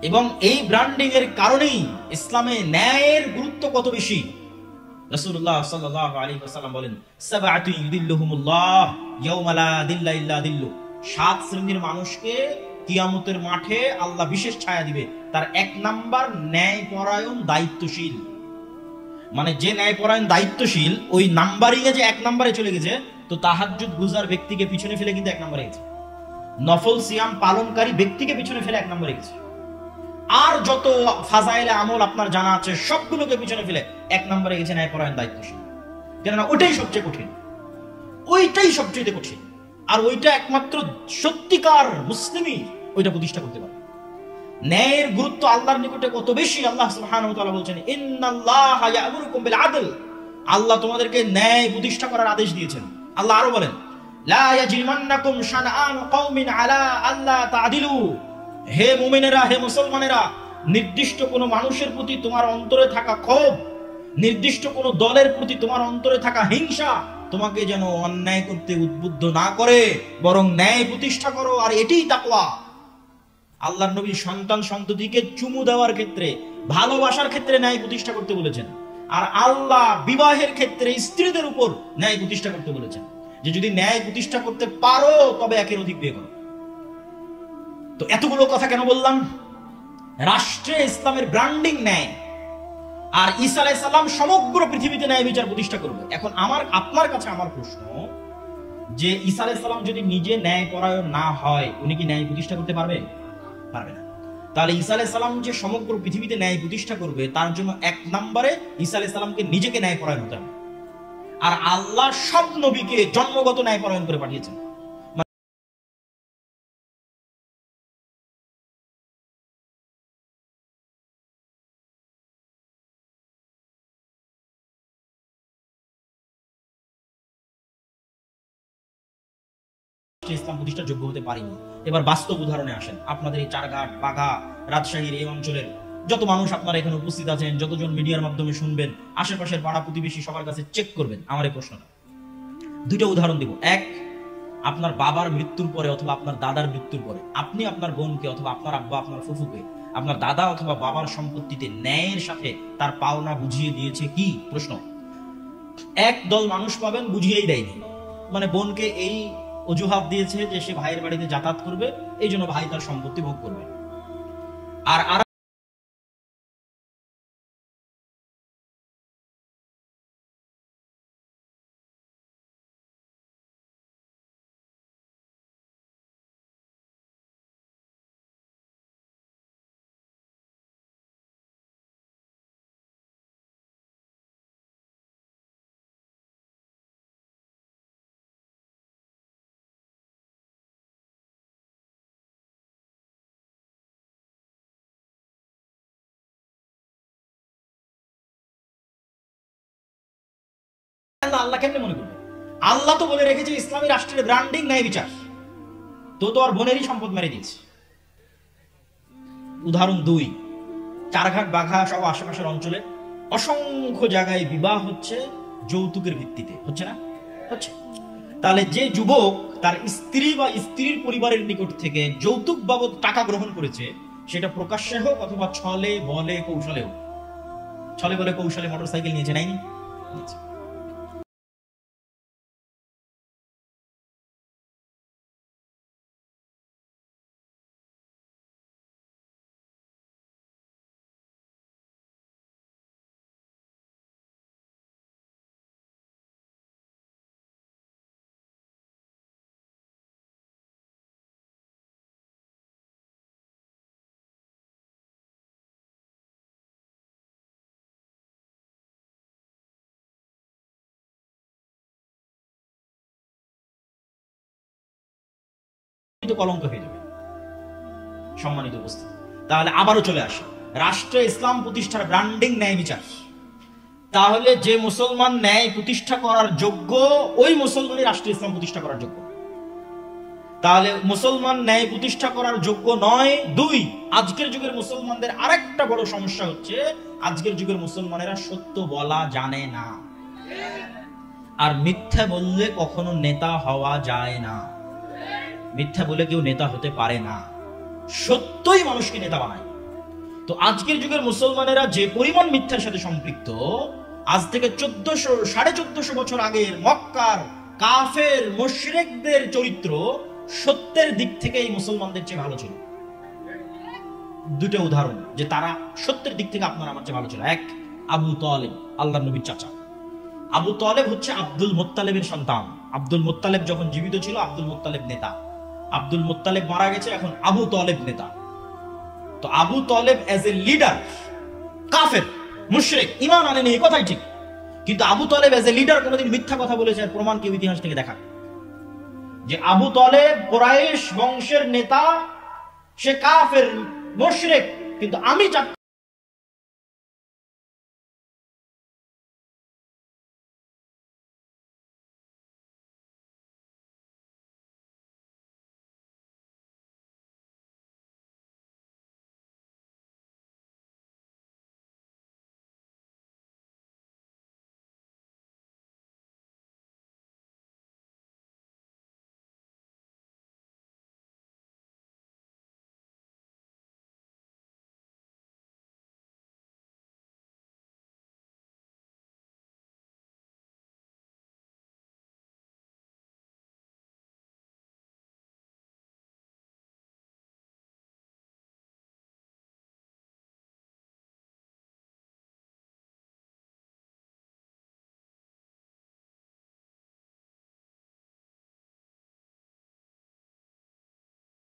এবং এই ব্র্যান্ডিং এর কারণেই ইসলামে ন্যায়ের গুরুত্ব কত বেশি। রাসূলুল্লাহ সাল্লাল্লাহু আলাইহি ওয়াসাল্লাম বলেন, সাবআতু ইযিল্লুহুমুল্লাহ ইয়াওমা লা দিল্লা ইল্লা দিল্লু। 7 শ্রেণীর মানুষকে কিয়ামতের মাঠে আল্লাহ বিশেষ ছায়া দিবে। তার 1 নাম্বার ন্যায়পরায়ণ দায়িত্বশীল। মানে যে ন্যায়পরায়ণ দায়িত্বশীল ওই নাম্বারিং এ যে 1 নম্বরে চলে গেছে, তো তাহাজ্জুদ গুজার ব্যক্তিকে পিছনে ফেলে কিন্তু 1 নম্বরে গেছে। নফল সিয়াম পালনকারী ব্যক্তিকে পিছনে ফেলে 1 নম্বরে গেছে। আর যত ফাজাইলে আমল আপনার জানা আছে সবগুলোকে পিছনে ফেলে 1 নম্বরে গেছে ন্যায়পরায়ণ দায়িত্বশীল। কেননা ওইটাই সবচেয়ে কঠিন, ওইটাই সবচেয়ে কঠিন। আর ওইটা একমাত্র সত্যিকার মুসলিমই ওইটা প্রতিষ্ঠা করতে পারে। ন্যায়ের গুরুত্ব আল্লাহর নিকটে কত বেশি, আল্লাহ সুবহানাহু ওয়া তাআলা বলেন, ইন্নাল্লাহা ইয়া'মুরুকুম বিল আদল। আল্লাহ তোমাদেরকে ন্যায় প্রতিষ্ঠা করার আদেশ দিয়েছেন। আল্লাহ আরো বলেন, লা ইয়াজরিমান্নাকুম শানআনু কওমিন আলা আল্লা তা'দিলু। হে মুমিনেরা, হে মুসলমানেরা, নির্দিষ্ট কোন মানুষের প্রতি তোমার অন্তরে থাকা ক্ষোভ, নির্দিষ্ট কোন দলের প্রতি তোমার অন্তরে থাকা হিংসা তোমাকে যেন অন্যায় করতে উদ্বুদ্ধ না করে, বরং ন্যায় প্রতিষ্ঠা করো। আর এটাই তাকওয়া। আল্লাহর নবী সন্তান সন্ততিকে চুমু দেওয়ার ক্ষেত্রে, ভালোবাসার ক্ষেত্রে ন্যায় প্রতিষ্ঠা করতে বলেছেন। আর আল্লাহ বিবাহের ক্ষেত্রে স্ত্রীদের উপর ন্যায় প্রতিষ্ঠা করতে বলেছেন, যে যদি ন্যায় প্রতিষ্ঠা করতে পারো তবে একের অধিক বিয়ে করো। তো এতগুলো কথা কেন বললাম? রাষ্ট্রে ইসলামের ব্র্যান্ডিং ন্যায়। আর ঈসা আলাইহিস সালাম সমগ্র পৃথিবীতে ন্যায় বিচার প্রতিষ্ঠা করবে। এখন আপনার কাছে আমার প্রশ্ন, যে ঈসা আলাইহিস সালাম যদি নিজে ন্যায়পরায়ণ না হয়, উনি কি ন্যায় প্রতিষ্ঠা করতে পারবে? পারবে না। তাহলে ঈসা আলাইহিস সালাম যে সমগ্র পৃথিবীতে ন্যায় প্রতিষ্ঠা করবে, তার জন্য 1 নম্বরে ঈসা আলাইহিস সালামকে নিজেকে ন্যায়পরায়ণ হতে হবে। আর আল্লাহ সব নবীকে জন্মগত ন্যায়পরায়ণ করে পাঠিয়েছেন। ইসলাম প্রতিষ্ঠার যোগ্য হতে পারিনি। এবার বাস্তব উদাহরণে আসেন। আপনাদের এই চারঘাট, বাঘা, রাজশাহীর এই অঞ্চলের যত মানুষ আপনারা এখানে উপস্থিত আছেন, যতজন মিডিয়ার মাধ্যমে শুনবেন, আশেপাশের পাড়া প্রতিবেশী সবার কাছে চেক করবেন আমার এই প্রশ্নটা। 2টা উদাহরণ দিব। 1, আপনার বাবার মৃত্যুর পরে অথবা আপনার দাদার মৃত্যুর পরে আপনি আপনার বোনকে অথবা আপনার আব্বা আপনার ফুফুকে আপনার দাদা অথবা বাবার সম্পত্তিতে ন্যায়ের সাথে তার পাওনা বুঝিয়ে দিয়েছে কি? প্রশ্ন। 1 দল মানুষ পাবেন বুঝিয়েই দেয়নি, মানে বোনকে এই অজুহাত দিয়েছে যে সে ভাইয়ের বাড়িতে যাতায়াত করবে, এই জন্য ভাই তার সম্পত্তি ভোগ করবে। আর আল্লাহ কেমনে মনে করবে? আল্লাহ তো বলে রেখেছে ইসলামী রাষ্ট্রের ব্র্যান্ডিং ন্যায় বিচার। তো আর বোনেরই সম্পদ মেরে দিয়েছে। উদাহরণ 2, চারঘাট, বাঘা সব আশেপাশের অঞ্চলে অসংখ্য জায়গায় বিবাহ হচ্ছে যৌতুকের ভিত্তিতে, হচ্ছে না? হচ্ছে। তাহলে যে যুবক তার স্ত্রী বা স্ত্রীর পরিবারের নিকট থেকে যৌতুক বাবদ টাকা গ্রহণ করেছে, সেটা প্রকাশ্যে হোক অথবা ছলে বলে কৌশলে হোক, ছলে বলে কৌশলে মোটরসাইকেল নিয়েছে, নাইনি? কলঙ্ক হয়ে যাবে। সম্মানিত উপস্থিতি, তাহলে আবারও চলে আসে রাষ্ট্রে ইসলাম প্রতিষ্ঠার ব্র্যান্ডিং ন্যায় বিচার। তাহলে যে মুসলমান ন্যায় প্রতিষ্ঠা করার যোগ্য, ওই মুসলমানই রাষ্ট্রে ইসলাম প্রতিষ্ঠা করার যোগ্য। তাহলে মুসলমান ন্যায় প্রতিষ্ঠা করার যোগ্য নয়। 2, আজকের যুগের মুসলমানদের আরেকটা বড় সমস্যা হচ্ছে, আজকের যুগের মুসলমানেরা সত্য বলা জানে না। আর মিথ্যা বললে কখনো নেতা হওয়া যায় না। মিথ্যা বলে কেউ নেতা হতে পারে না। সত্যই মানুষকে নেতা বানায়। তো আজকের যুগের মুসলমানেরা যে পরিমাণ মিথ্যার সাথে সম্পৃক্ত, আজ থেকে 1400-1450 বছর আগের মক্কার কাফের মুশরিকদের চরিত্র সত্যের দিক থেকে এই মুসলমানদের চেয়ে ভালো ছিল। দুটো উদাহরণ যে তারা সত্যের দিক থেকে আপনার আমার চেয়ে ভালো ছিল। এক, আবু তালেব, আল্লাহর নবীর চাচা। আবু তালেব হচ্ছে আব্দুল মুত্তালিবের সন্তান। আব্দুল মুত্তালিব যখন জীবিত ছিল আব্দুল মুত্তালিব নেতা, আব্দুল মুত্তালিব মারা গেছে, এখন আবু তালেব নেতা। তো Abu Talib as a leader, কাফের মুশরিক, ঈমান আনেনি এই কথাই ঠিক, কিন্তু Abu Talib as a leader কোনোদিন মিথ্যা কথা বলেছে আর প্রমাণ কেউ ইতিহাস থেকে দেখা যে আবু তালেব কুরাইশ বংশের নেতা, সে কাফের মুশরিক, কিন্তু আমি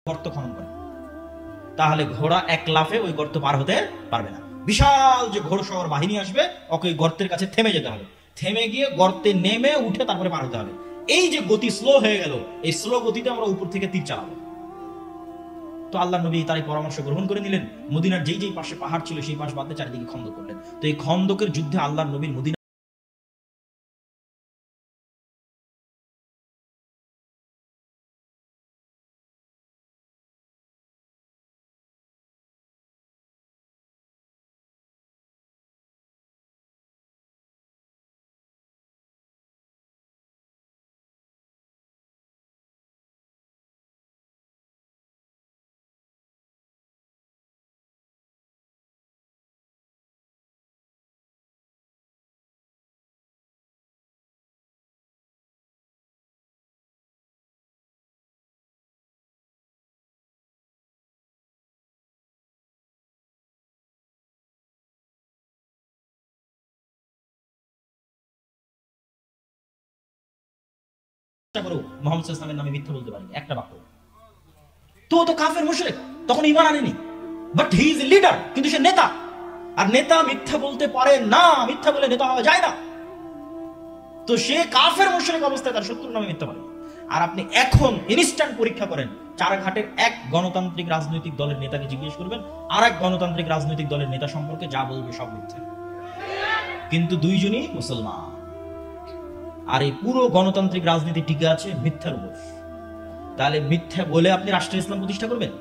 গর্ত খনন করে, তাহলে ঘোড়া এক লাফে ওই গর্ত পার হতে পারবে না। বিশাল যে ঘোড়সওয়ার বাহিনী আসবে, ওকে ওই গর্তের কাছে থেমে যেতে হবে, থেমে গিয়ে গর্তে নেমে উঠে তারপরে পার হতে হবে। এই যে গতি স্লো হয়ে গেল, এই স্লো গতিতে আমরা উপর থেকে তীর চালাবো। তো আল্লাহ নবী তার এই পরামর্শ গ্রহণ করে নিলেন। মদিনার যেই যেই পাশে পাহাড় ছিল সেই পাশ বাদ দিয়ে চারিদিকে খন্দক করলেন। তো এই খন্দকের যুদ্ধে আল্লাহ নবীর মদিনা করো মোহাম্মদ ইসলামের নামে মিথ্যা বলতে পারি একটা বাক্য। তো তো কাফের মুশরিক, তখন ঈমান আনেনি, but he is a leader, কিন্তু সে নেতা। আর নেতা মিথ্যা বলতে পারে না, মিথ্যা বলে নেতা হওয়া যায় না। তো সে কাফের মুশরিক অবস্থায় তার শত্রুর নামে মিথ্যা বলে। আর আপনি এখন ইনস্ট্যান্ট পরীক্ষা করেন, চারঘাটের এক গণতান্ত্রিক রাজনৈতিক দলের নেতাকে জিজ্ঞেস করবেন আর এক গণতান্ত্রিক রাজনৈতিক দলের নেতা সম্পর্কে যা বলবে সব মিথ্যা, কিন্তু দুইজনই মুসলমান। আর এই পুরো গণতান্ত্রিক রাজনীতি টিকে আছে মিথ্যার উপর। তাহলে মিথ্যা বলে আপনি রাষ্ট্র ইসলাম প্রতিষ্ঠা করবেন?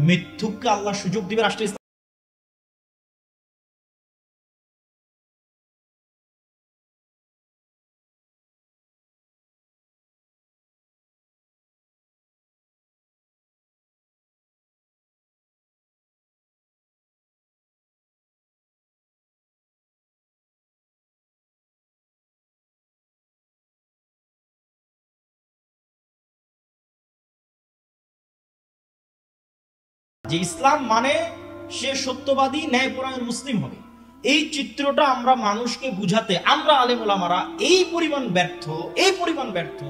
মিথ্যুককে আল্লাহ সুযোগ দিবে রাষ্ট্র ইসলাম যে ইসলাম মানে সে সত্যবাদী ন্যায়পরায়ণ মুসলিম হবে। এই চিত্রটা আমরা মানুষকে বুঝাতে আমরা আলেম ওলামারা এই পরিমাণ ব্যর্থ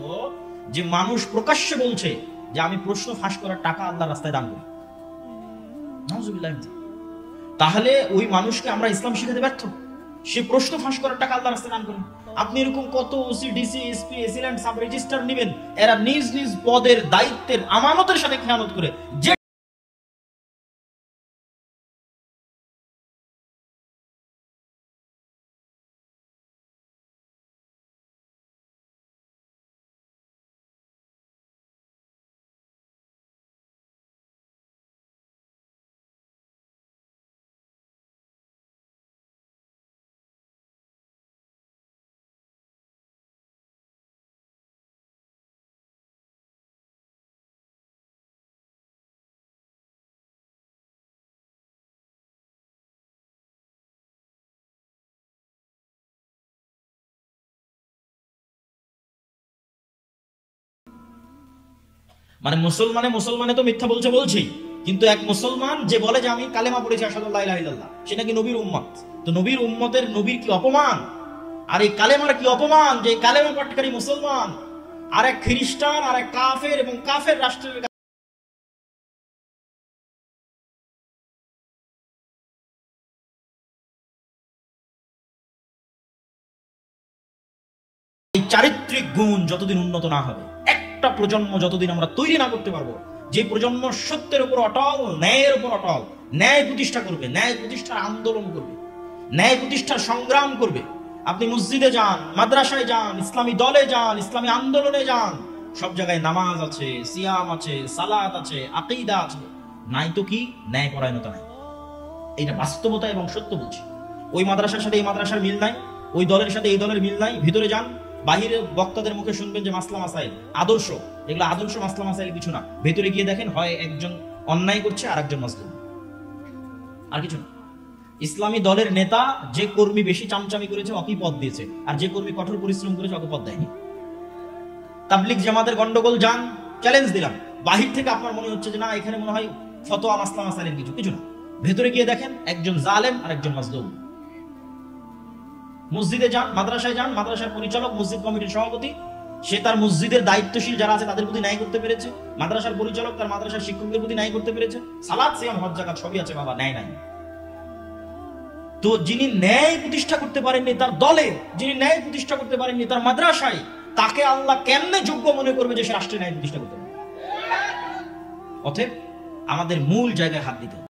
যে মানুষ প্রকাশ্যে বলছে যে আমি প্রশ্ন ফাঁস করার টাকা আল্লাহর রাস্তায় দান করি। নাউজুবিল্লাহ। তাহলে ওই মানুষকে আমরা ইসলাম শিখাতে ব্যর্থ। সে প্রশ্ন ফাঁস করার টাকা আল্লাহর রাস্তায় দান করেন। আপনি এরকম কত OC, DC, SP, AC land, sub registrar নেবেন, এরা নিজ নিজ পদের দায়িত্বের আমানতের সাথে খেয়ানত করে যে মানে মুসলমানে তো মিথ্যা বলছেই, কিন্তু এক মুসলমান যে বলে যে আমি কালেমা পড়েছি আশহাদু আল্লা ইলাহা ইল্লাল্লাহ, সে নাকি নবীর উম্মত। তো নবীর উম্মতের নবীর কি অপমান, আর এই কালেমার কি অপমান যে কালেমা পাঠকারী মুসলমান আর এক খ্রিস্টান আর এক কাফের এবং কাফের রাষ্ট্রের এই চারিত্রিক গুণ যতদিন উন্নত না হবে, একটা প্রজন্ম যতদিন আমরা তৈরি না করতে পারবো যে প্রজন্ম সত্যের উপর অটল, ন্যায়ের উপর অটল, ন্যায় প্রতিষ্ঠা করবে, ন্যায় প্রতিষ্ঠার আন্দোলন করবে, ন্যায় প্রতিষ্ঠার সংগ্রাম করবে। আপনি মসজিদে যান, মাদ্রাসায় যান, ইসলামী দলে যান, ইসলামী আন্দোলনে যান, সব জায়গায় নামাজ আছে, সিয়াম আছে, সালাত আছে, আকীদা আছে, নাই তো কি ন্যায় পরায়ণতা নাই। এটা বাস্তবতা এবং সত্য বলছি। ওই মাদ্রাসার সাথে এই মাদ্রাসার মিল নাই, ওই দলের সাথে এই দলের মিল নাই। ভিতরে যান, বাহিরে বক্তাদের মুখে শুনবেন যে মাসলা মাসাইল আদর্শ, এগুলো আদর্শ মাসলা মাসাইল কিছু না। ভেতরে গিয়ে দেখেন হয় একজন অন্যায় করছে আর একজন মাজলুম, আর কিছু না। ইসলামী দলের নেতা যে কর্মী বেশি চামচামি করেছে ওকে পদ দিয়েছে, আর যে কর্মী কঠোর পরিশ্রম করেছে ওকে পদ দেয়নি। তাবলিগ জামাতের গন্ডগোল যান, চ্যালেঞ্জ দিলাম, বাহির থেকে আপনার মনে হচ্ছে যে না এখানে মনে হয় ফতোয়া মাসলা মাসাইলের কিছু না। ভেতরে গিয়ে দেখেন একজন জালেম আর একজন মাজলুম। মসজিদে যান, মাদ্রাসায় যান, মাদ্রাসার পরিচালক, মসজিদ কমিটির সভাপতি, সে তার মসজিদের দায়িত্বশীল যারা আছে তাদের প্রতি ন্যায় করতে পেরেছে। মাদ্রাসার পরিচালক তার মাদ্রাসার শিক্ষকদের প্রতি ন্যায় করতে পেরেছে। সালাত, সিয়াম, হজ, যাকাত সবই আছে, বাবা ন্যায় নাই। তো যিনি ন্যায় প্রতিষ্ঠা করতে পারেননি তার দলে, যিনি ন্যায় প্রতিষ্ঠা করতে পারেননি তার মাদ্রাসায়, তাকে আল্লাহ কেমনে যোগ্য মনে করবে যে সে রাষ্ট্রে ন্যায় প্রতিষ্ঠা করতে পারে? অতএব আমাদের মূল জায়গায় হাত দিতে হবে।